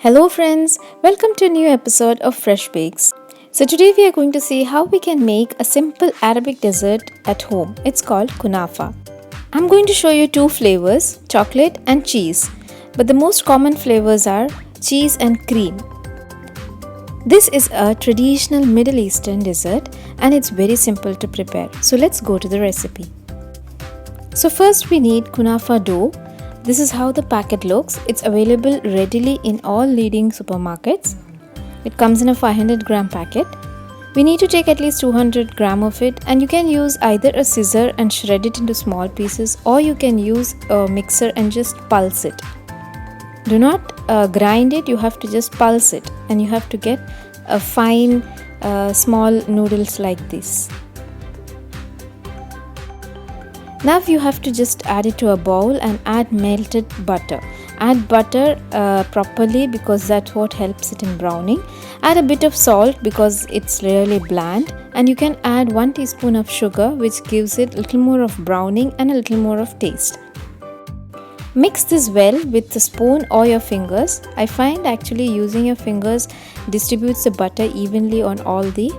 Hello friends, welcome to a new episode of Fresh Bakes. So today we are going to see how we can make a simple Arabic dessert at home. It's called Kunafa. I'm going to show you two flavors, chocolate and cheese. But the most common flavors are cheese and cream. This is a traditional Middle Eastern dessert and it's very simple to prepare. So let's go to the recipe. So first we need Kunafa dough. This is how the packet looks. It's available readily in all leading supermarkets. It comes in a 500 gram packet. We need to take at least 200 gram of it, and you can use either a scissor and shred it into small pieces, or you can use a mixer and just pulse it. Do not grind it, you have to just pulse it, and you have to get a fine small noodles like this. Now you have to just add it to a bowl and add melted butter. Add butter properly because that's what helps it in browning. Add a bit of salt because it's really bland, and you can add 1 teaspoon of sugar, which gives it a little more of browning and a little more of taste. Mix this well with the spoon or your fingers. I find actually using your fingers distributes the butter evenly on all the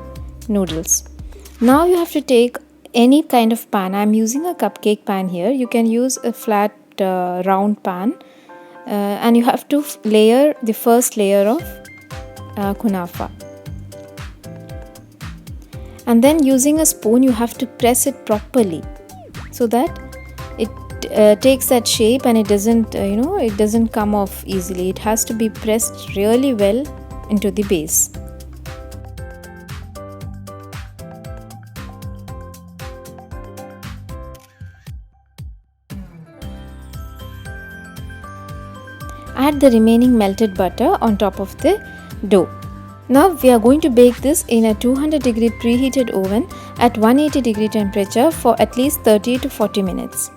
noodles. Now you have to take any kind of pan. I'm using a cupcake pan here. You can use a flat round pan, and you have to layer the first layer of kunafa, and then using a spoon you have to press it properly so that it takes that shape and it doesn't come off easily. It has to be pressed really well into the base. Add the remaining melted butter on top of the dough. Now we are going to bake this in a 200 degree preheated oven at 180 degree temperature for at least 30 to 40 minutes.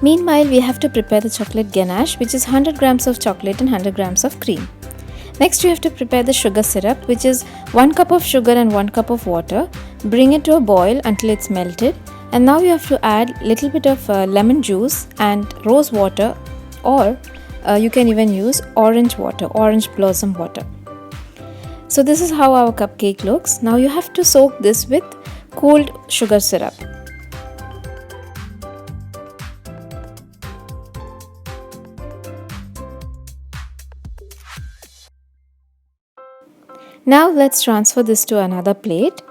Meanwhile, we have to prepare the chocolate ganache, which is 100 grams of chocolate and 100 grams of cream. Next, you have to prepare the sugar syrup, which is 1 cup of sugar and 1 cup of water. Bring it to a boil until it's melted, and now you have to add little bit of lemon juice and rose water, or you can even use orange blossom water. So this is how our cupcake looks. Now you have to soak this with cooled sugar syrup. Now let's transfer this to another plate.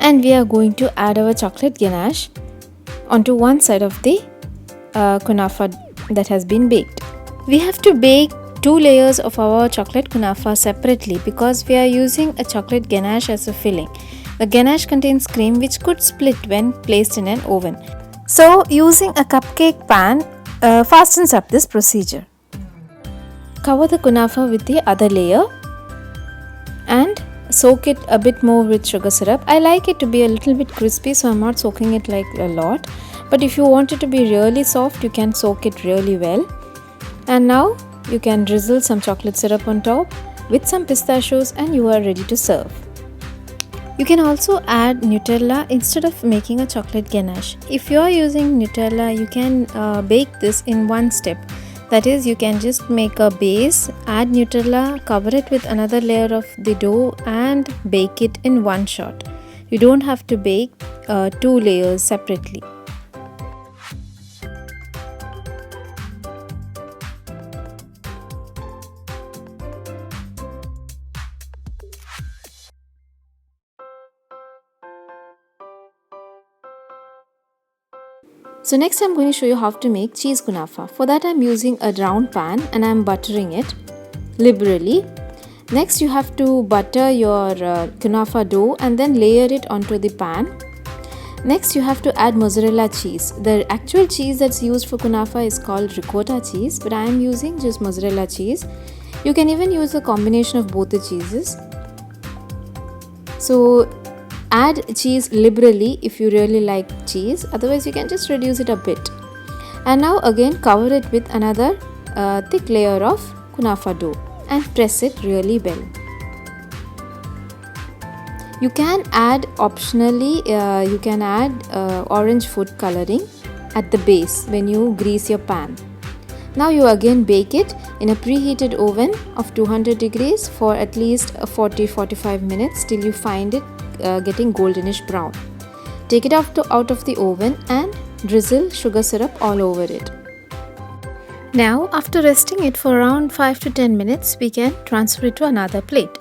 And we are going to add our chocolate ganache onto one side of the kunafa that has been baked. We have to bake 2 layers of our chocolate kunafa separately because we are using a chocolate ganache as a filling. The ganache contains cream which could split when placed in an oven. So using a cupcake pan fastens up this procedure. Cover the kunafa with the other layer and soak it a bit more with sugar syrup. I like it to be a little bit crispy, so I'm not soaking it like a lot. But if you want it to be really soft, you can soak it really well. And now you can drizzle some chocolate syrup on top with some pistachios and you are ready to serve. You can also add Nutella instead of making a chocolate ganache. If you are using Nutella, you can bake this in one step. That is, you can just make a base, add Nutella, cover it with another layer of the dough and bake it in one shot. You don't have to bake 2 layers separately. So next I'm going to show you how to make cheese kunafa. For that I'm using a round pan and I'm buttering it liberally. Next you have to butter your kunafa dough and then layer it onto the pan. Next you have to add mozzarella cheese. The actual cheese that's used for kunafa is called ricotta cheese, but I am using just mozzarella cheese. You can even use a combination of both the cheeses. So add cheese liberally if you really like cheese, otherwise you can just reduce it a bit. And now again cover it with another thick layer of kunafa dough and press it really well. You can add optionally, orange food coloring at the base when you grease your pan. Now you again bake it in a preheated oven of 200 degrees for at least 40-45 minutes till you find it getting goldenish brown. Take it out of the oven and drizzle sugar syrup all over it. Now after resting it for around 5 to 10 minutes, we can transfer it to another plate.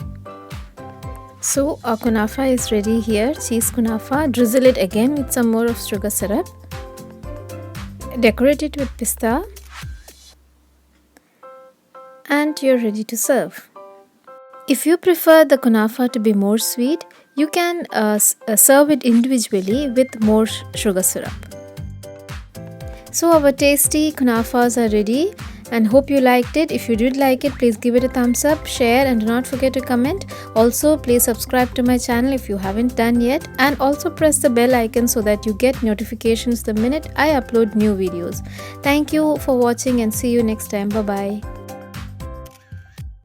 So our kunafa is ready here, cheese kunafa. Drizzle it again with some more of sugar syrup. Decorate it with pista. And you're ready to serve. If you prefer the kunafa to be more sweet, you can serve it individually with more sugar syrup. So our tasty kunafas are ready and hope you liked it. If you did like it, please give it a thumbs up, share, and do not forget to comment. Also, please subscribe to my channel if you haven't done yet, and also press the bell icon so that you get notifications the minute I upload new videos. Thank you for watching and see you next time. Bye bye.